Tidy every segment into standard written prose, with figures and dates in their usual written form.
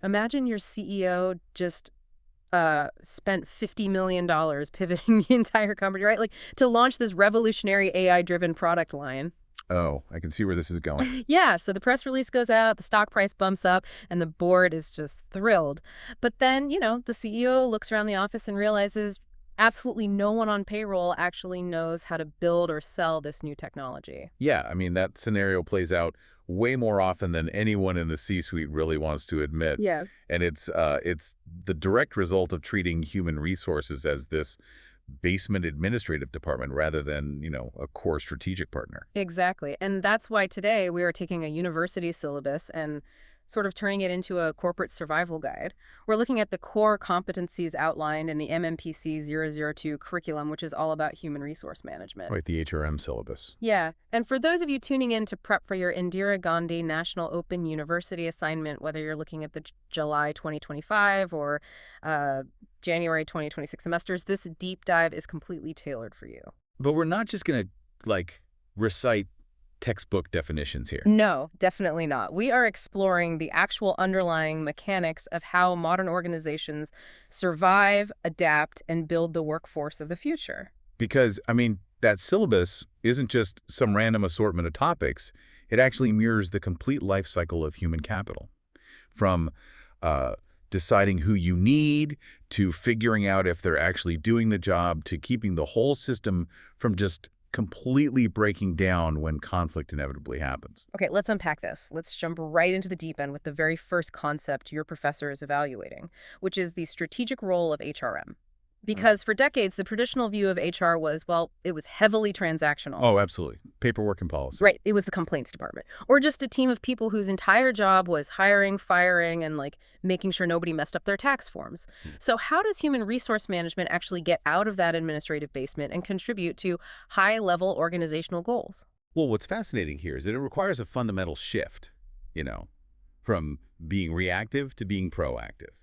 Imagine your CEO just spent $50 million pivoting the entire company, right? Like to launch this revolutionary AI-driven product line. Oh, I can see where this is going. Yeah, so the press release goes out, the stock price bumps up, and the board is just thrilled. But then, the CEO looks around the office and realizes absolutely no one on payroll actually knows how to build or sell this new technology. Yeah, I mean, that scenario plays out way more often than anyone in the C-suite really wants to admit. Yeah. And it's the direct result of treating human resources as this basement administrative department rather than, a core strategic partner. Exactly. And that's why today we are taking a university syllabus and sort of turning it into a corporate survival guide. We're looking at the core competencies outlined in the MMPC-002 curriculum, which is all about human resource management. Right, the HRM syllabus. Yeah. And for those of you tuning in to prep for your Indira Gandhi National Open University assignment, whether you're looking at the July 2025 or January 2026 semesters, this deep dive is completely tailored for you. But we're not just going to, recite textbook definitions here. No, definitely not. We are exploring the actual underlying mechanics of how modern organizations survive, adapt, and build the workforce of the future. Because, that syllabus isn't just some random assortment of topics. It actually mirrors the complete life cycle of human capital. From deciding who you need, to figuring out if they're actually doing the job, to keeping the whole system from just completely breaking down when conflict inevitably happens. Okay, let's unpack this. Let's jump right into the deep end with the very first concept your professor is evaluating, which is the strategic role of HRM. Because for decades, the traditional view of HR was, well, it was heavily transactional. Oh, absolutely. Paperwork and policy. Right. It was the complaints department. Or just a team of people whose entire job was hiring, firing, and making sure nobody messed up their tax forms. So how does human resource management actually get out of that administrative basement and contribute to high-level organizational goals? Well, what's fascinating here is that it requires a fundamental shift, from being reactive to being proactive.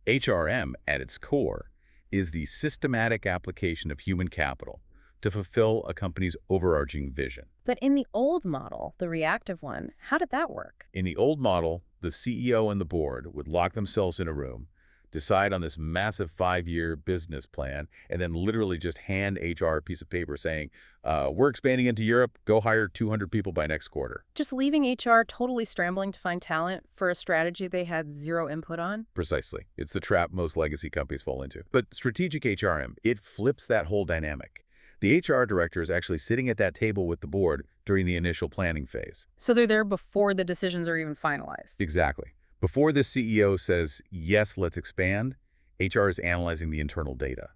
HRM, at its core, is the systematic application of human capital to fulfill a company's overarching vision. But in the old model, the reactive one, how did that work? In the old model, the CEO and the board would lock themselves in a room, decide on this massive 5-year business plan, and then literally just hand HR a piece of paper saying, we're expanding into Europe, go hire 200 people by next quarter. Just leaving HR totally scrambling to find talent for a strategy they had zero input on? Precisely. It's the trap most legacy companies fall into. But strategic HRM, it flips that whole dynamic. The HR director is actually sitting at that table with the board during the initial planning phase. So they're there before the decisions are even finalized. Exactly. Before the CEO says, yes, let's expand, HR is analyzing the internal data.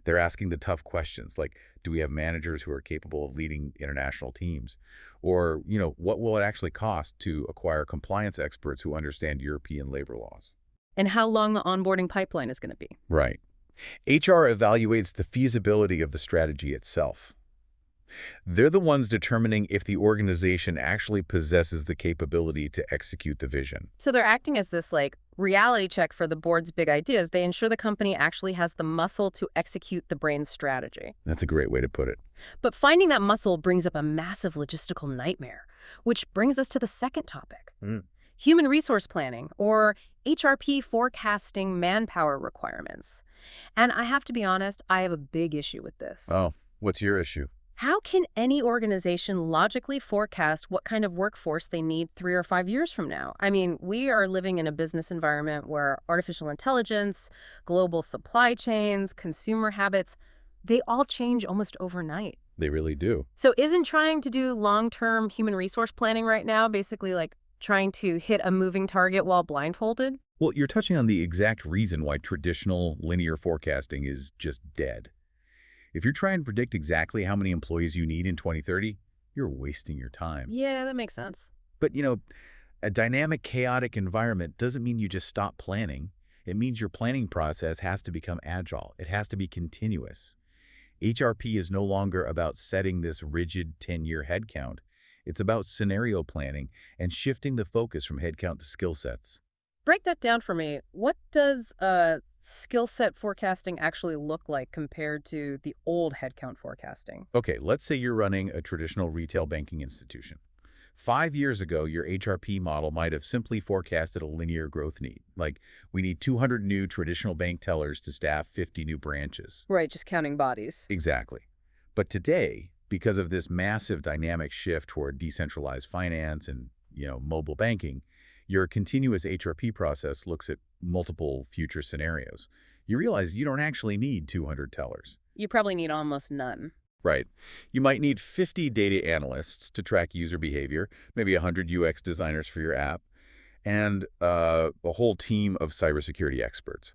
They're asking the tough questions like, do we have managers who are capable of leading international teams? Or, what will it actually cost to acquire compliance experts who understand European labor laws? And how long the onboarding pipeline is going to be. Right. HR evaluates the feasibility of the strategy itself. They're the ones determining if the organization actually possesses the capability to execute the vision. So they're acting as this reality check for the board's big ideas. They ensure the company actually has the muscle to execute the brain's strategy. That's a great way to put it. But finding that muscle brings up a massive logistical nightmare, which brings us to the second topic. Human resource planning, or HRP forecasting manpower requirements. And I have to be honest, I have a big issue with this. Oh, what's your issue? How can any organization logically forecast what kind of workforce they need 3 or 5 years from now? I mean, we are living in a business environment where artificial intelligence, global supply chains, consumer habits, they all change almost overnight. They really do. So isn't trying to do long-term human resource planning right now basically trying to hit a moving target while blindfolded? Well, you're touching on the exact reason why traditional linear forecasting is just dead. If you're trying to predict exactly how many employees you need in 2030, you're wasting your time. Yeah, that makes sense. But, a dynamic, chaotic environment doesn't mean you just stop planning. It means your planning process has to become agile. It has to be continuous. HRP is no longer about setting this rigid 10-year headcount. It's about scenario planning and shifting the focus from headcount to skill sets. Break that down for me. What does skill set forecasting actually look like compared to the old headcount forecasting? Okay, let's say you're running a traditional retail banking institution. 5 years ago, your HRP model might have simply forecasted a linear growth need, like we need 200 new traditional bank tellers to staff 50 new branches. Right, just counting bodies. Exactly. But today, because of this massive dynamic shift toward decentralized finance and, mobile banking, your continuous HRP process looks at multiple future scenarios. You realize you don't actually need 200 tellers. You probably need almost none. Right. You might need 50 data analysts to track user behavior, maybe 100 UX designers for your app, and a whole team of cybersecurity experts.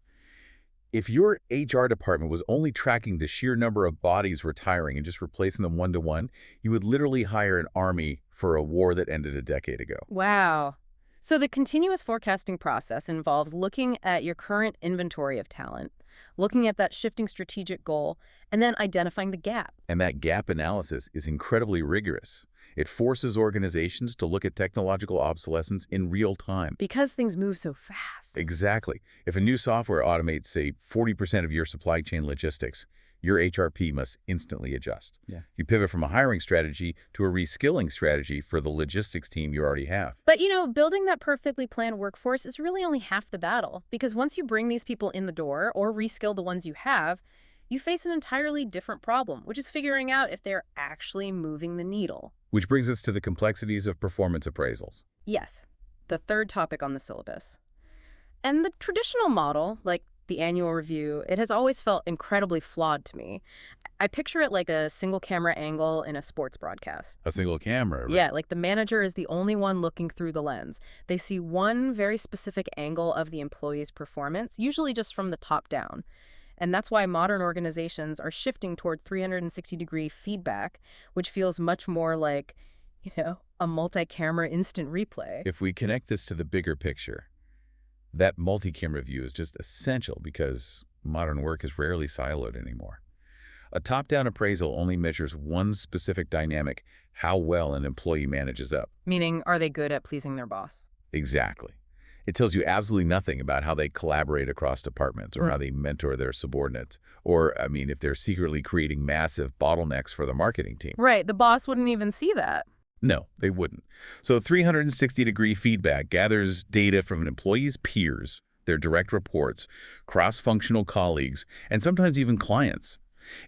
If your HR department was only tracking the sheer number of bodies retiring and just replacing them one-to-one, you would literally hire an army for a war that ended a decade ago. Wow. So the continuous forecasting process involves looking at your current inventory of talent, looking at that shifting strategic goal, and then identifying the gap. And that gap analysis is incredibly rigorous. It forces organizations to look at technological obsolescence in real time. Because things move so fast. Exactly. If a new software automates, say, 40% of your supply chain logistics, your HRP must instantly adjust. Yeah. You pivot from a hiring strategy to a reskilling strategy for the logistics team you already have. But, building that perfectly planned workforce is really only half the battle. Because once you bring these people in the door or reskill the ones you have, you face an entirely different problem, which is figuring out if they're actually moving the needle. Which brings us to the complexities of performance appraisals. Yes, the third topic on the syllabus. And the traditional model, like the annual review, it has always felt incredibly flawed to me. I picture it like a single camera angle in a sports broadcast. A single camera. Right? Yeah, like the manager is the only one looking through the lens. They see one very specific angle of the employee's performance, usually just from the top down. And that's why modern organizations are shifting toward 360-degree feedback, which feels much more like, a multi-camera instant replay. If we connect this to the bigger picture, that multi-camera view is just essential because modern work is rarely siloed anymore. A top-down appraisal only measures one specific dynamic, how well an employee manages up. Meaning, are they good at pleasing their boss? Exactly. It tells you absolutely nothing about how they collaborate across departments or how they mentor their subordinates. Or, if they're secretly creating massive bottlenecks for the marketing team. Right, the boss wouldn't even see that. No, they wouldn't. So 360-degree feedback gathers data from an employee's peers, their direct reports, cross-functional colleagues, and sometimes even clients.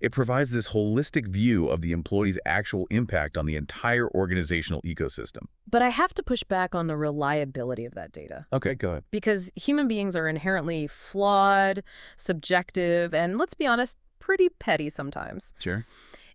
It provides this holistic view of the employee's actual impact on the entire organizational ecosystem. But I have to push back on the reliability of that data. Okay, go ahead. Because human beings are inherently flawed, subjective, and let's be honest, pretty petty sometimes. Sure.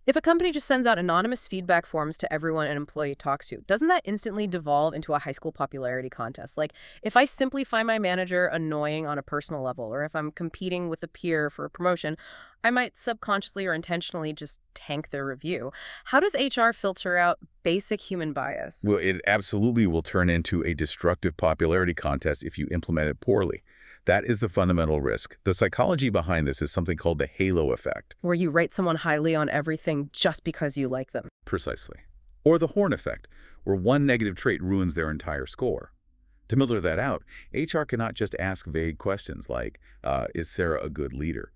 If a company just sends out anonymous feedback forms to everyone an employee talks to, doesn't that instantly devolve into a high school popularity contest? Like, if I simply find my manager annoying on a personal level, or if I'm competing with a peer for a promotion, I might subconsciously or intentionally just tank their review. How does HR filter out basic human bias? Well, it absolutely will turn into a destructive popularity contest if you implement it poorly. That is the fundamental risk. The psychology behind this is something called the halo effect. Where you rate someone highly on everything just because you like them. Precisely. Or the horn effect, where one negative trait ruins their entire score. To filter that out, HR cannot just ask vague questions like, is Sarah a good leader?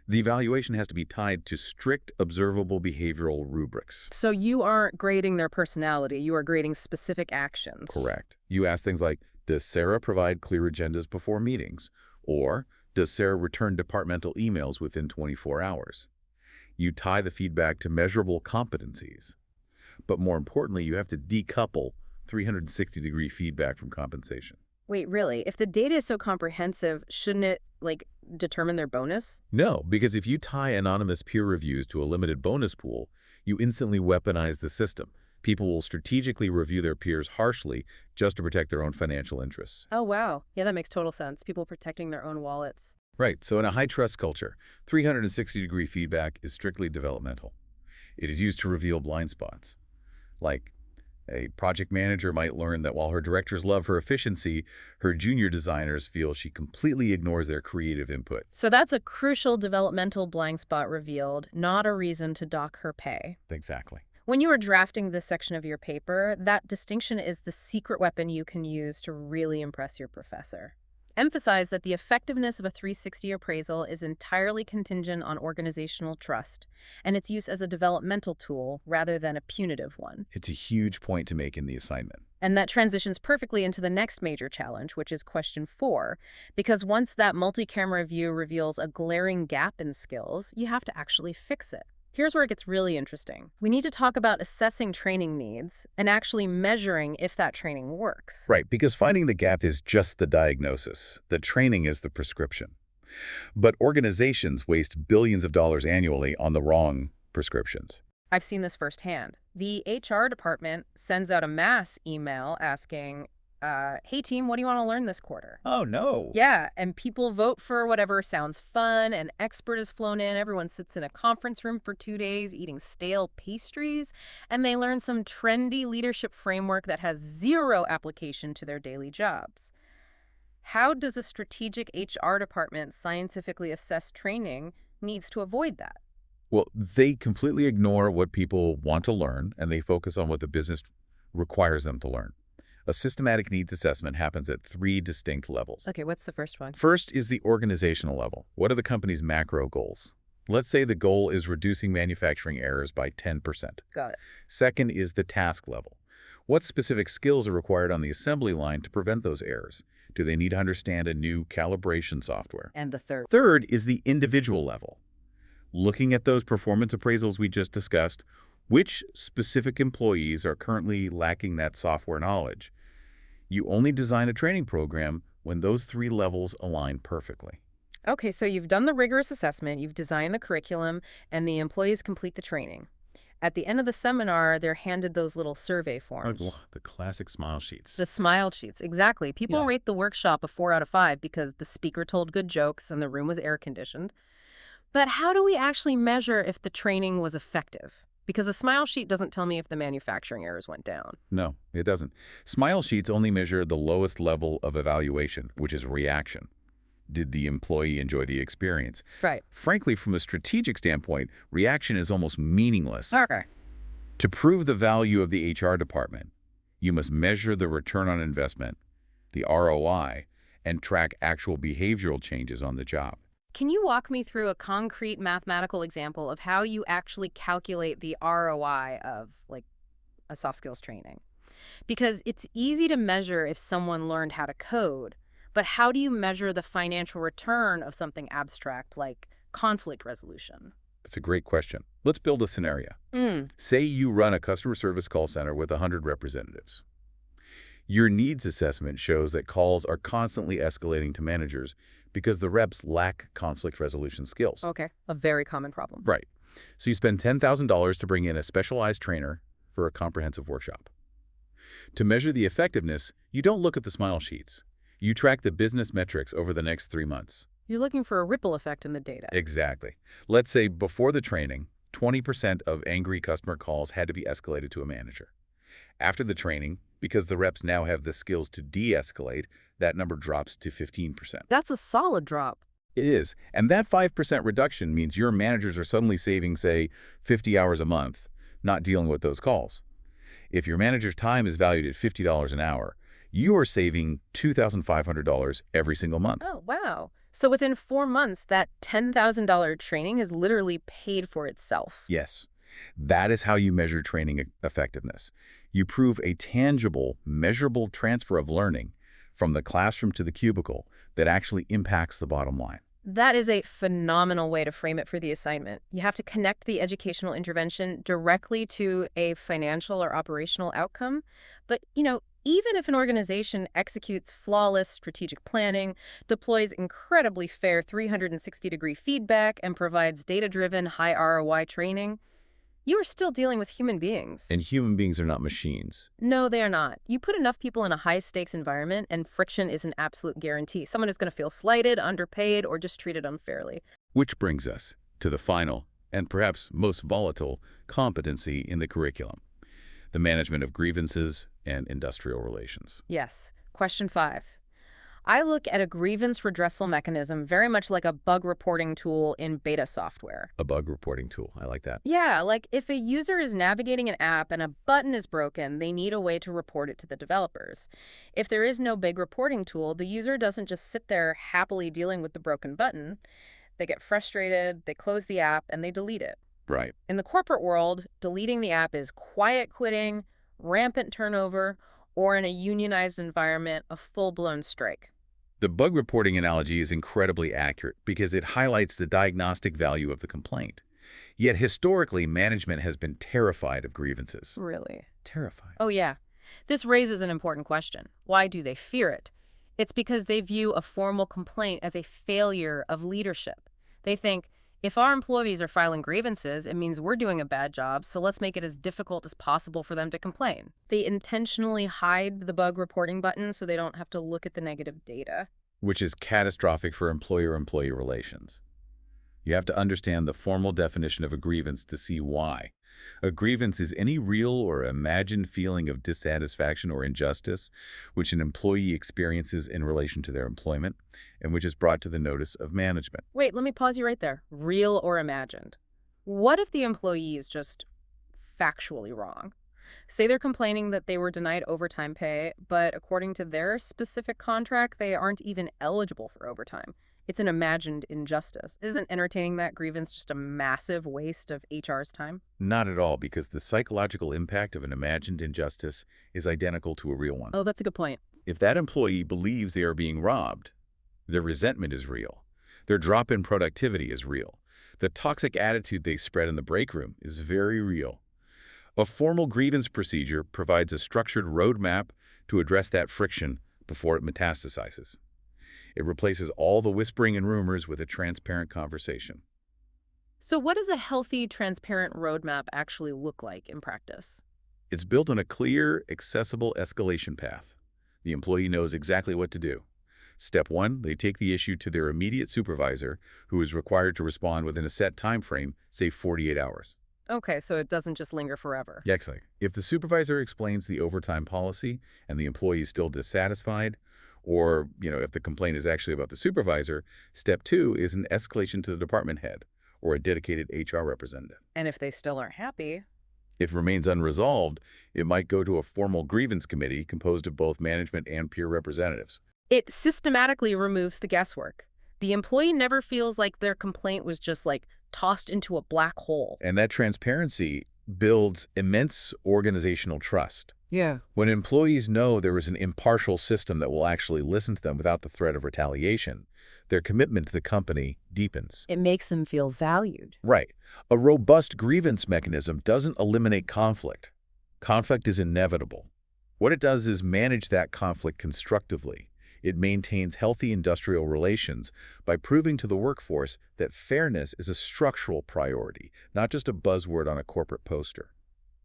The evaluation has to be tied to strict, observable behavioral rubrics. So you aren't grading their personality, you are grading specific actions. Correct. You ask things like, does Sarah provide clear agendas before meetings? Or does Sarah return departmental emails within 24 hours? You tie the feedback to measurable competencies. But more importantly, you have to decouple 360-degree feedback from compensation. Wait, really? If the data is so comprehensive, shouldn't it, determine their bonus? No, because if you tie anonymous peer reviews to a limited bonus pool, you instantly weaponize the system. People will strategically review their peers harshly just to protect their own financial interests. Oh, wow. Yeah, that makes total sense. People protecting their own wallets. Right. So in a high-trust culture, 360-degree feedback is strictly developmental. It is used to reveal blind spots. Like, a project manager might learn that while her directors love her efficiency, her junior designers feel she completely ignores their creative input. So that's a crucial developmental blind spot revealed, not a reason to dock her pay. Exactly. When you are drafting this section of your paper, that distinction is the secret weapon you can use to really impress your professor. Emphasize that the effectiveness of a 360 appraisal is entirely contingent on organizational trust and its use as a developmental tool rather than a punitive one. It's a huge point to make in the assignment. And that transitions perfectly into the next major challenge, which is question 4, because once that multi-camera view reveals a glaring gap in skills, you have to actually fix it. Here's where it gets really interesting. We need to talk about assessing training needs and actually measuring if that training works. Right, because finding the gap is just the diagnosis. The training is the prescription. But organizations waste billions of dollars annually on the wrong prescriptions. I've seen this firsthand. The HR department sends out a mass email asking, hey team, what do you want to learn this quarter? Oh, no. Yeah, and people vote for whatever sounds fun. An expert is flown in. Everyone sits in a conference room for 2 days eating stale pastries, and they learn some trendy leadership framework that has zero application to their daily jobs. How does a strategic HR department scientifically assess training needs to avoid that? Well, they completely ignore what people want to learn, and they focus on what the business requires them to learn. A systematic needs assessment happens at 3 distinct levels. Okay, what's the first one? First is the organizational level. What are the company's macro goals? Let's say the goal is reducing manufacturing errors by 10%. Got it. Second is the task level. What specific skills are required on the assembly line to prevent those errors? Do they need to understand a new calibration software? And the third? Third is the individual level. Looking at those performance appraisals we just discussed, which specific employees are currently lacking that software knowledge? You only design a training program when those 3 levels align perfectly. Okay, so you've done the rigorous assessment, you've designed the curriculum, and the employees complete the training. At the end of the seminar, they're handed those little survey forms. The classic smile sheets. The smile sheets, exactly. People rate the workshop a 4 out of 5 because the speaker told good jokes and the room was air-conditioned. But how do we actually measure if the training was effective? Because a smile sheet doesn't tell me if the manufacturing errors went down. No, it doesn't. Smile sheets only measure the lowest level of evaluation, which is reaction. Did the employee enjoy the experience? Right. Frankly, from a strategic standpoint, reaction is almost meaningless. Okay. To prove the value of the HR department, you must measure the return on investment, the ROI, and track actual behavioral changes on the job. Can you walk me through a concrete mathematical example of how you actually calculate the ROI of, like, a soft skills training? Because it's easy to measure if someone learned how to code, but how do you measure the financial return of something abstract like conflict resolution? That's a great question. Let's build a scenario. Say you run a customer service call center with 100 representatives. Your needs assessment shows that calls are constantly escalating to managers because the reps lack conflict resolution skills. Okay, a very common problem. Right. So you spend $10,000 to bring in a specialized trainer for a comprehensive workshop. To measure the effectiveness, you don't look at the smile sheets. You track the business metrics over the next 3 months. You're looking for a ripple effect in the data. Exactly. Let's say before the training, 20% of angry customer calls had to be escalated to a manager. After the training, because the reps now have the skills to de-escalate, that number drops to 15%. That's a solid drop. It is. And that 5% reduction means your managers are suddenly saving, say, 50 hours a month, not dealing with those calls. If your manager's time is valued at $50 an hour, you are saving $2,500 every single month. Oh, wow. So within 4 months, that $10,000 training has literally paid for itself. Yes. That is how you measure training effectiveness. You prove a tangible, measurable transfer of learning from the classroom to the cubicle that actually impacts the bottom line. That is a phenomenal way to frame it for the assignment. You have to connect the educational intervention directly to a financial or operational outcome. But, even if an organization executes flawless strategic planning, deploys incredibly fair 360-degree feedback, and provides data-driven, high ROI training, you are still dealing with human beings. And human beings are not machines. No, they are not. You put enough people in a high-stakes environment, and friction is an absolute guarantee. Someone is going to feel slighted, underpaid, or just treated unfairly. Which brings us to the final, and perhaps most volatile, competency in the curriculum: the management of grievances and industrial relations. Yes. Question 5. I look at a grievance redressal mechanism very much like a bug reporting tool in beta software. A bug reporting tool. I like that. Yeah, like if a user is navigating an app and a button is broken, they need a way to report it to the developers. If there is no big reporting tool, the user doesn't just sit there happily dealing with the broken button. They get frustrated, they close the app, and they delete it. Right. In the corporate world, deleting the app is quiet quitting, rampant turnover, or in a unionized environment, a full-blown strike. The bug reporting analogy is incredibly accurate because it highlights the diagnostic value of the complaint. Yet historically, management has been terrified of grievances. Really? Terrified. Oh, yeah. This raises an important question. Why do they fear it? It's because they view a formal complaint as a failure of leadership. They think, if our employees are filing grievances, it means we're doing a bad job, so let's make it as difficult as possible for them to complain. They intentionally hide the bug reporting button so they don't have to look at the negative data. Which is catastrophic for employer-employee relations. You have to understand the formal definition of a grievance to see why. A grievance is any real or imagined feeling of dissatisfaction or injustice which an employee experiences in relation to their employment and which is brought to the notice of management. Wait, let me pause you right there. Real or imagined? What if the employee is just factually wrong? Say they're complaining that they were denied overtime pay, but according to their specific contract, they aren't even eligible for overtime. It's an imagined injustice. Isn't entertaining that grievance just a massive waste of HR's time? Not at all, because the psychological impact of an imagined injustice is identical to a real one. Oh, that's a good point. If that employee believes they are being robbed, their resentment is real. Their drop in productivity is real. The toxic attitude they spread in the break room is very real. A formal grievance procedure provides a structured roadmap to address that friction before it metastasizes. It replaces all the whispering and rumors with a transparent conversation. So what does a healthy, transparent roadmap actually look like in practice? It's built on a clear, accessible escalation path. The employee knows exactly what to do. Step 1, they take the issue to their immediate supervisor, who is required to respond within a set time frame, say 48 hours. Okay, so it doesn't just linger forever. Excellent. If the supervisor explains the overtime policy and the employee is still dissatisfied, or, if the complaint is actually about the supervisor, step 2 is an escalation to the department head or a dedicated HR representative. And if they still aren't happy? If it remains unresolved, it might go to a formal grievance committee composed of both management and peer representatives. It systematically removes the guesswork. The employee never feels like their complaint was just tossed into a black hole. And that transparency builds immense organizational trust. Yeah. When employees know there is an impartial system that will actually listen to them without the threat of retaliation, their commitment to the company deepens. It makes them feel valued. Right. A robust grievance mechanism doesn't eliminate conflict. Conflict is inevitable. What it does is manage that conflict constructively. It maintains healthy industrial relations by proving to the workforce that fairness is a structural priority, not just a buzzword on a corporate poster.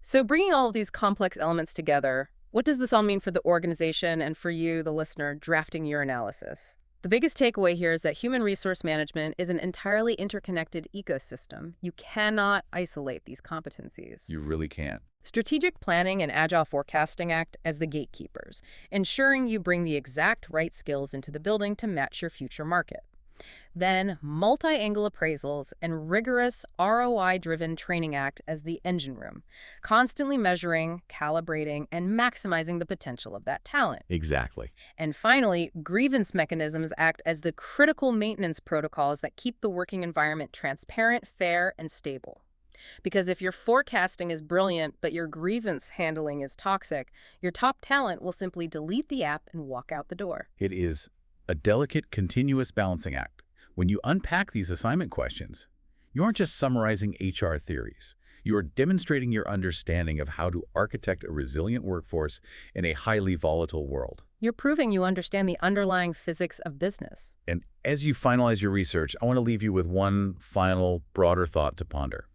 So bringing all of these complex elements together, what does this all mean for the organization and for you, the listener, drafting your analysis? The biggest takeaway here is that human resource management is an entirely interconnected ecosystem. You cannot isolate these competencies. You really can't. Strategic planning and agile forecasting act as the gatekeepers, ensuring you bring the exact right skills into the building to match your future market. Then, multi-angle appraisals and rigorous ROI-driven training act as the engine room, constantly measuring, calibrating, and maximizing the potential of that talent. Exactly. And finally, grievance mechanisms act as the critical maintenance protocols that keep the working environment transparent, fair, and stable. Because if your forecasting is brilliant, but your grievance handling is toxic, your top talent will simply delete the app and walk out the door. It is a delicate, continuous balancing act. When you unpack these assignment questions, you aren't just summarizing HR theories. You are demonstrating your understanding of how to architect a resilient workforce in a highly volatile world. You're proving you understand the underlying physics of business. And as you finalize your research, I want to leave you with one final, broader thought to ponder.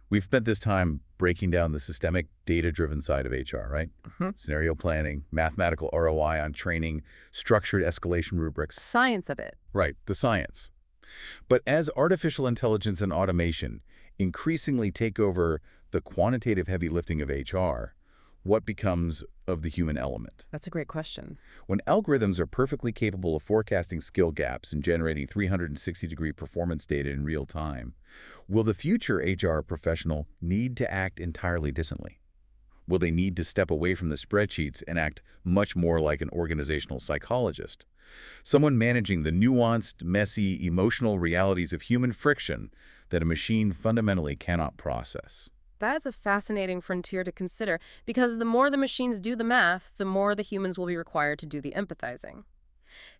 We've spent this time breaking down the systemic, data-driven side of HR, right? Scenario planning, mathematical ROI on training, structured escalation rubrics. Science of it. Right, the science. But as artificial intelligence and automation increasingly take over the quantitative heavy lifting of HR, what becomes of the human element? That's a great question. When algorithms are perfectly capable of forecasting skill gaps and generating 360-degree performance data in real time, will the future HR professional need to act entirely differently? Will they need to step away from the spreadsheets and act much more like an organizational psychologist? Someone managing the nuanced, messy, emotional realities of human friction that a machine fundamentally cannot process. That's a fascinating frontier to consider, because the more the machines do the math, the more the humans will be required to do the empathizing.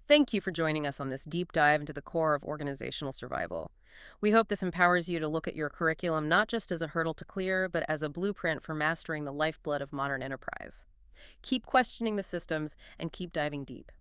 Thank you for joining us on this deep dive into the core of organizational survival. We hope this empowers you to look at your curriculum not just as a hurdle to clear, but as a blueprint for mastering the lifeblood of modern enterprise. Keep questioning the systems and keep diving deep.